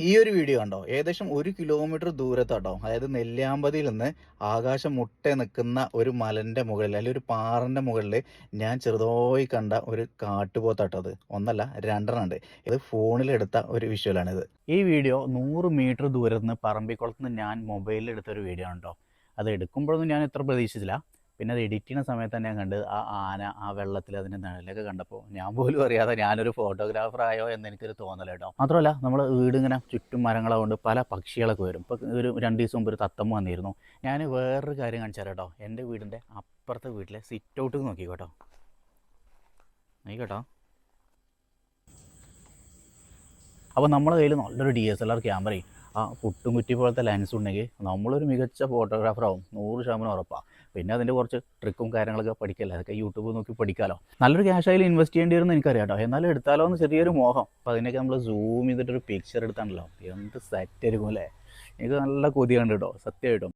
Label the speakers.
Speaker 1: ഈ ഒരു വീഡിയോ കണ്ടോ, ഏകദേശം 1 കിലോമീറ്റർ ദൂരത്താട്ടോ, അതായത് നെല്ലിയാമ്പതിയിൽ നിന്ന് ആകാശം മുട്ടെ നിൽക്കുന്ന ഒരു മലന്റെ മുകളിൽ അല്ലെങ്കിൽ ഒരു പാറന്റെ മുകളിൽ ഞാൻ ചെറുതായി കണ്ട ഒരു കാട്ടുപോത്താട്ടോ. അത് ഒന്നല്ല രണ്ടെണ്ണം ഉണ്ട്. ഇത് ഫോണിലെടുത്ത ഒരു വിഷ്വലാണിത്. ഈ വീഡിയോ 100 മീറ്റർ ദൂരത്ത് നിന്ന് പറമ്പിക്കുളത്ത് നിന്ന് ഞാൻ മൊബൈലിൽ എടുത്ത ഒരു വീഡിയോ ആണ് കേട്ടോ. അത് എടുക്കുമ്പോഴൊന്നും ഞാൻ ഇത്ര പ്രതീക്ഷിച്ചില്ല. പിന്നെ അത് എഡിറ്റ് ചെയ്യുന്ന സമയത്ത് തന്നെ ഞാൻ കണ്ട് ആ ആന ആ വെള്ളത്തിൽ അതിൻ്റെ നിഴലൊക്കെ കണ്ടപ്പോൾ ഞാൻ പോലും അറിയാതെ ഞാനൊരു ഫോട്ടോഗ്രാഫർ ആയോ എന്ന് എനിക്കൊരു തോന്നൽ കേട്ടോ. മാത്രമല്ല നമ്മൾ വീട് ഇങ്ങനെ ചുറ്റും മരങ്ങളാകൊണ്ട് പല പക്ഷികളൊക്കെ വരും. ഇപ്പോൾ ഒരു 2 ദിവസം മുമ്പ് ഒരു തത്തമ്മ വന്നിരുന്നു. ഞാൻ വേറൊരു കാര്യം കാണിച്ചാൽ കേട്ടോ, എൻ്റെ വീടിൻ്റെ അപ്പുറത്തെ വീട്ടിലെ സിറ്റ് ഔട്ട് നോക്കിക്കോട്ടോ. നോക്കിക്കോട്ടോ. അപ്പോൾ നമ്മളെ കയ്യിൽ നല്ലൊരു DSLR ക്യാമറയും ആ പുട്ടും കുറ്റി പോലത്തെ ലെൻസ് ഉണ്ടെങ്കിൽ നമ്മളൊരു മികച്ച ഫോട്ടോഗ്രാഫർ ആവും, 100% ഉറപ്പാണ്. പിന്നെ അതിൻ്റെ കുറച്ച് ട്രിക്കും കാര്യങ്ങളൊക്കെ പഠിക്കല്ലേ, അതൊക്കെ യൂട്യൂബ് നോക്കി പഠിക്കാമല്ലോ. നല്ലൊരു ക്യാഷ് അതിൽ ഇൻവെസ്റ്റ് ചെയ്യേണ്ടി വരുമെന്ന് എനിക്കറിയാം കേട്ടോ. എന്നാലും എടുത്താലോ എന്ന് ചെറിയൊരു മോഹം. അപ്പോൾ അതിനൊക്കെ നമ്മൾ സൂം ചെയ്തിട്ടൊരു പിക്ചർ എടുത്താണല്ലോ, എന്ത് സെറ്റ് ആയിരിക്കും അല്ലേ. എനിക്ക് നല്ല കൊതിയുണ്ട് കേട്ടോ, സത്യമായിട്ടും.